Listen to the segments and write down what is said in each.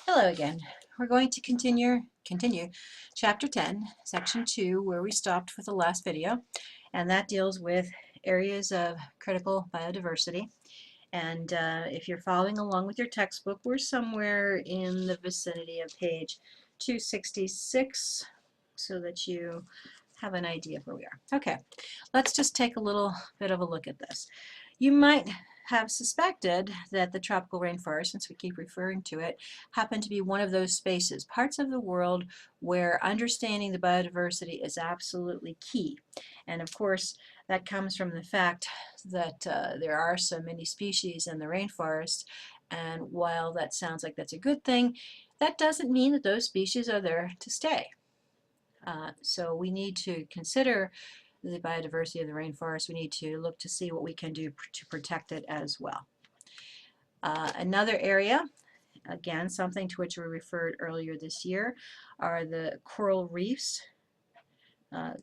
Hello again. We're going to continue Chapter 10, Section 2, where we stopped with the last video, and that deals with areas of critical biodiversity. And if you're following along with your textbook, we're somewhere in the vicinity of page 266 so that you have an idea of where we are. Okay, let's just take a little bit of a look at this. You might have suspected that the tropical rainforest, since we keep referring to it, happen to be one of those spaces, parts of the world where understanding the biodiversity is absolutely key. And of course, that comes from the fact that there are so many species in the rainforest, and while that sounds like that's a good thing, that doesn't mean that those species are there to stay. So we need to consider the biodiversity of the rainforest. We need to look to see what we can do to protect it as well. Another area, again, something to which we referred earlier this year, are the coral reefs.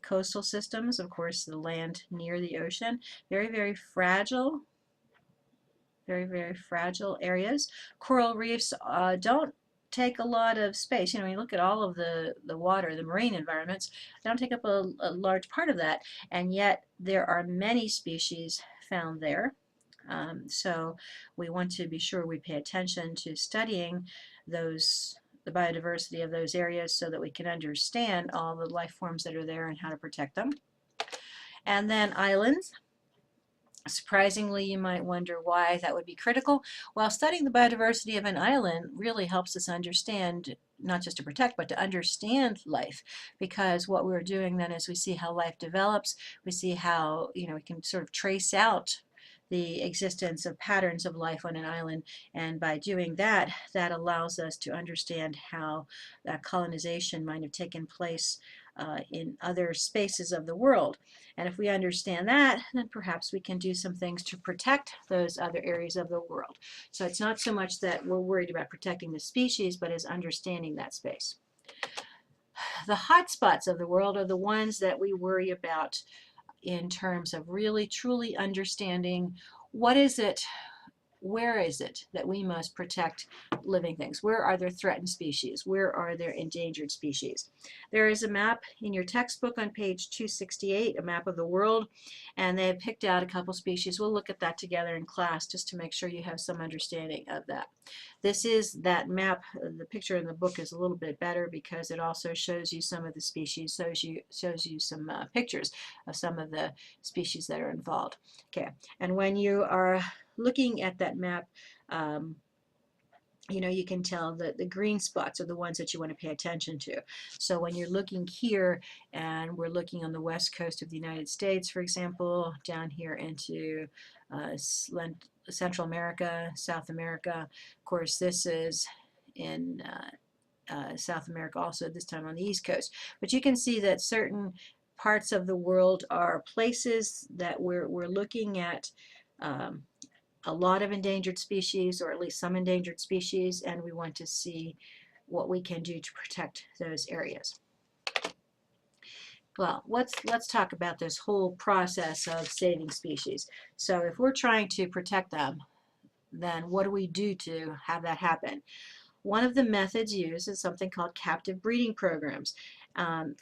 Coastal systems, of course, the land near the ocean, very, very fragile areas. Coral reefs don't take a lot of space. You know, when you look at all of the water, the marine environments, they don't take up a large part of that, and yet there are many species found there. So we want to be sure we pay attention to studying the biodiversity of those areas so that we can understand all the life forms that are there and how to protect them. And then islands. Surprisingly, you might wonder why that would be critical. Well, studying the biodiversity of an island really helps us understand, not just to protect, but to understand life. Because what we're doing then is we see how life develops, we see how, we can sort of trace out the existence of patterns of life on an island, and by doing that, that allows us to understand how that colonization might have taken place in other spaces of the world. And if we understand that, then perhaps we can do some things to protect those other areas of the world. So it's not so much that we're worried about protecting the species, but is understanding that space. The hot spots of the world are the ones that we worry about in terms of really truly understanding what is it, where is it that we must protect living things? Where are there threatened species? Where are there endangered species? There is a map in your textbook on page 268, a map of the world, and they have picked out a couple species. We'll look at that together in class just to make sure you have some understanding of that. This is that map. The picture in the book is a little bit better because it also shows you some of the species, shows you some pictures of some of the species that are involved. Okay, and when you are looking at that map, you can tell that the green spots are the ones that you want to pay attention to. So when you're looking here, and we're looking on the west coast of the United States, for example, down here into Central America, South America, of course this is in South America also, this time on the east coast. But you can see that certain parts of the world are places that we're looking at a lot of endangered species, or at least some endangered species, and we want to see what we can do to protect those areas. Well, let's talk about this whole process of saving species. So if we're trying to protect them, then what do we do to have that happen? One of the methods used is something called captive breeding programs.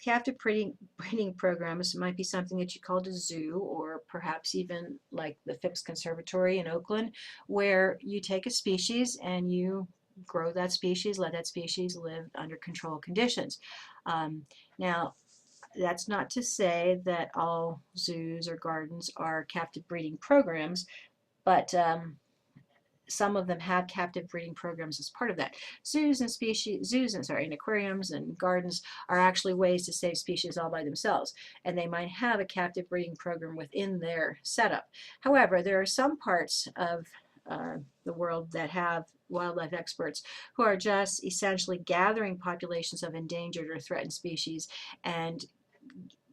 Captive breeding programs might be something that you call a zoo, or perhaps even like the Phipps Conservatory in Oakland, where you take a species and you grow that species, let that species live under controlled conditions. Now, that's not to say that all zoos or gardens are captive breeding programs, but some of them have captive breeding programs as part of that. Zoos and aquariums and gardens are actually ways to save species all by themselves, and they might have a captive breeding program within their setup. However, there are some parts of the world that have wildlife experts who are just essentially gathering populations of endangered or threatened species and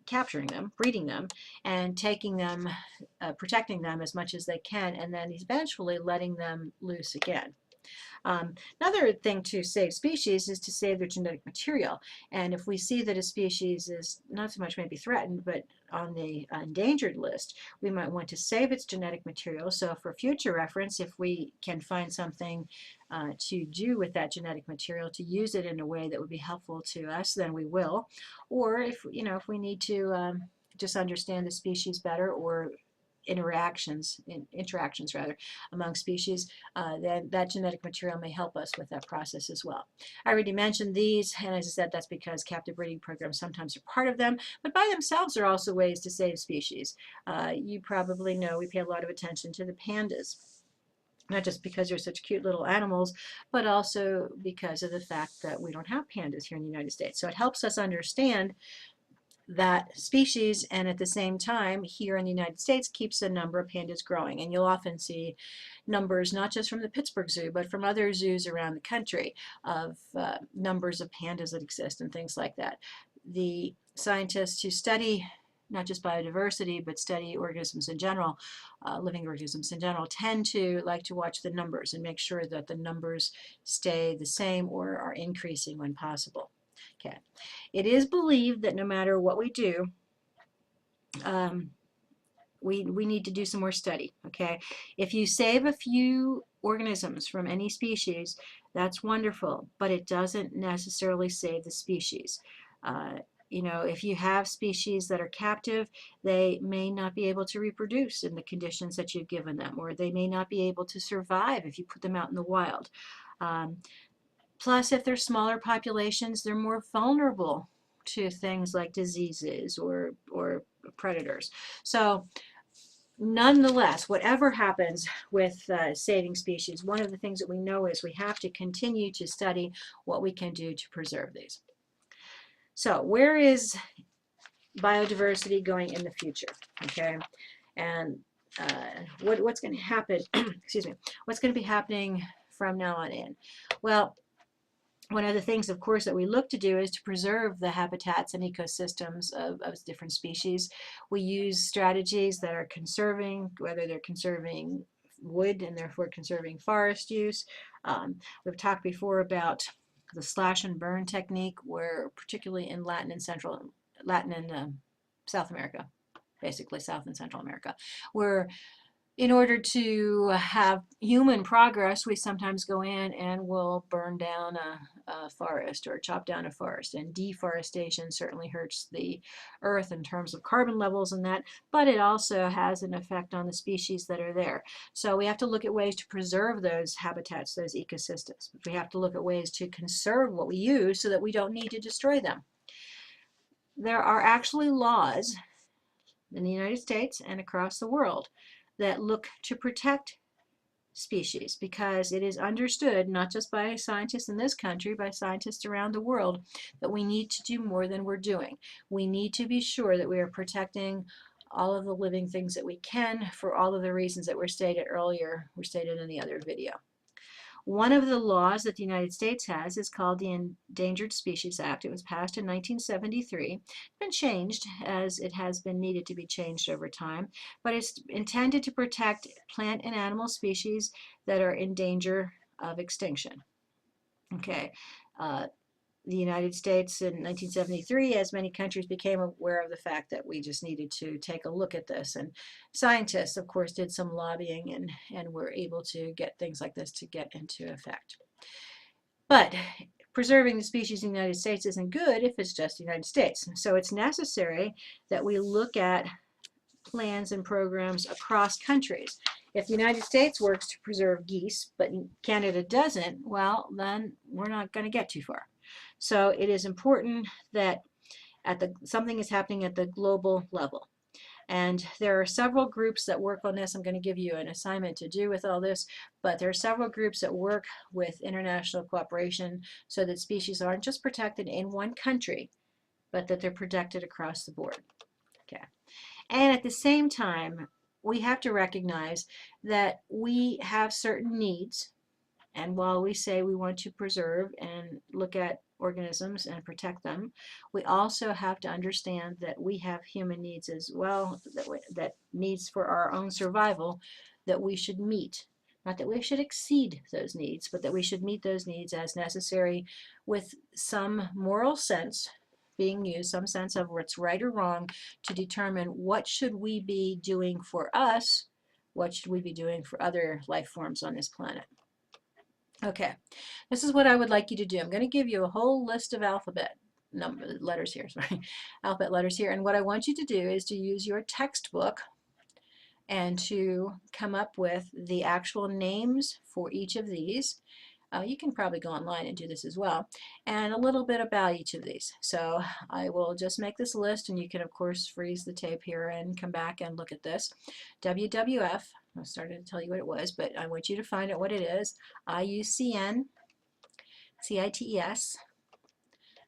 capturing them, breeding them, and taking them, protecting them as much as they can, and then eventually letting them loose again. Another thing to save species is to save their genetic material. And if we see that a species is not so much maybe threatened, but on the endangered list, we might want to save its genetic material. So for future reference, if we can find something to do with that genetic material, to use it in a way that would be helpful to us, then we will. Or if, if we need to just understand the species better, or interactions rather among species, then that genetic material may help us with that process as well. I already mentioned these, and as I said, that's because captive breeding programs sometimes are part of them, but by themselves are also ways to save species. You probably know we pay a lot of attention to the pandas, not just because they're such cute little animals, but also because of the fact that we don't have pandas here in the United States. So it helps us understand that species, and at the same time here in the United States keeps the number of pandas growing. And you'll often see numbers not just from the Pittsburgh Zoo but from other zoos around the country of numbers of pandas that exist and things like that. The scientists who study not just biodiversity but study organisms in general, living organisms in general, tend to like to watch the numbers and make sure that the numbers stay the same or are increasing when possible. Okay. It is believed that no matter what we do, we need to do some more study. Okay. If you save a few organisms from any species, that's wonderful, but it doesn't necessarily save the species. If you have species that are captive, they may not be able to reproduce in the conditions that you've given them, or they may not be able to survive if you put them out in the wild. Plus, if they're smaller populations, they're more vulnerable to things like diseases or predators. So nonetheless, whatever happens with saving species, one of the things that we know is we have to continue to study what we can do to preserve these. So where is biodiversity going in the future? Okay, and what's going to happen, excuse me, what's going to be happening from now on in? Well, one of the things, of course, that we look to do is to preserve the habitats and ecosystems of different species. We use strategies that are conserving, whether they're conserving wood and therefore conserving forest use. We've talked before about the slash and burn technique, where particularly in Latin and South America, basically South and Central America, where in order to have human progress, we sometimes go in and we'll burn down a forest or chop down a forest. And deforestation certainly hurts the earth in terms of carbon levels and that, but it also has an effect on the species that are there. So we have to look at ways to preserve those habitats, those ecosystems. We have to look at ways to conserve what we use so that we don't need to destroy them. There are actually laws in the United States and across the world that look to protect species, because it is understood, not just by scientists in this country, by scientists around the world, that we need to do more than we're doing. We need to be sure that we are protecting all of the living things that we can for all of the reasons that were stated earlier, were stated in the other video. One of the laws that the United States has is called the Endangered Species Act. It was passed in 1973. It's been changed as it has been needed to be changed over time, but it's intended to protect plant and animal species that are in danger of extinction. Okay. The United States in 1973, as many countries, became aware of the fact that we just needed to take a look at this. And scientists, of course, did some lobbying and were able to get things like this to get into effect. But preserving the species in the United States isn't good if it's just the United States. So it's necessary that we look at plans and programs across countries. If the United States works to preserve geese, but Canada doesn't, well, then we're not going to get too far. So it is important that something is happening at the global level. And there are several groups that work on this. I'm going to give you an assignment to do with all this, but there are several groups that work with international cooperation so that species aren't just protected in one country, but that they're protected across the board. Okay. And at the same time, we have to recognize that we have certain needs. And while we say we want to preserve and look at organisms and protect them, we also have to understand that we have human needs as well, that needs for our own survival that we should meet. Not that we should exceed those needs, but that we should meet those needs as necessary with some moral sense being used, some sense of what's right or wrong to determine what should we be doing for us, what should we be doing for other life forms on this planet. Okay, this is what I would like you to do. I'm going to give you a whole list of alphabet letters here, sorry, alphabet letters here, and what I want you to do is to use your textbook and to come up with the actual names for each of these. You can probably go online and do this as well, and a little bit about each of these. So I will just make this list, and you can of course freeze the tape here and come back and look at this. WWF, I started to tell you what it was, but I want you to find out what it is. IUCN, CITES,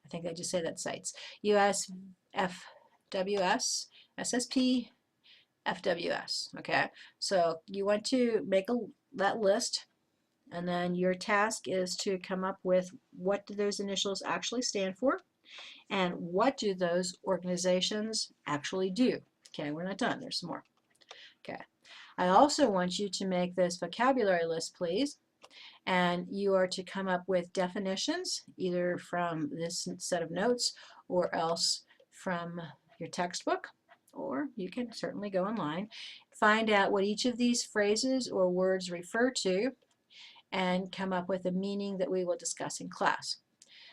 I think I just say that CITES, USFWS, SSP, FWS. Okay, so you want to make that list, and then your task is to come up with what do those initials actually stand for and what do those organizations actually do. Okay, we're not done, there's some more. Okay, I also want you to make this vocabulary list, please, and you are to come up with definitions either from this set of notes or else from your textbook, or you can certainly go online, find out what each of these phrases or words refer to, and come up with a meaning that we will discuss in class.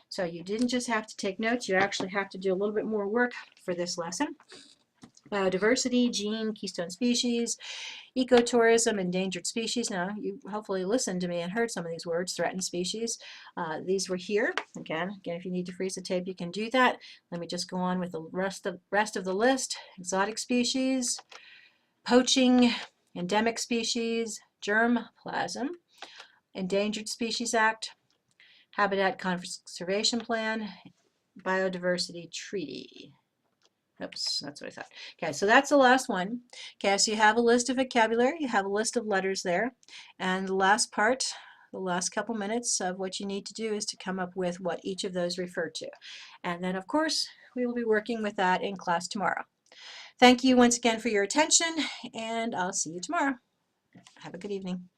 So you didn't just have to take notes, you actually have to do a little bit more work for this lesson. Biodiversity, gene, keystone species, ecotourism, endangered species. Now, you hopefully listened to me and heard some of these words, threatened species. These were here. Again, if you need to freeze the tape, you can do that. Let me just go on with the rest of the list. Exotic species, poaching, endemic species, germplasm, Endangered Species Act, Habitat Conservation Plan, Biodiversity Treaty. Oops, that's what I thought. Okay, so that's the last one. Okay, so you have a list of vocabulary, you have a list of letters there, and the last part, the last couple minutes of what you need to do is to come up with what each of those refer to. And then, of course, we will be working with that in class tomorrow. Thank you once again for your attention, and I'll see you tomorrow. Have a good evening.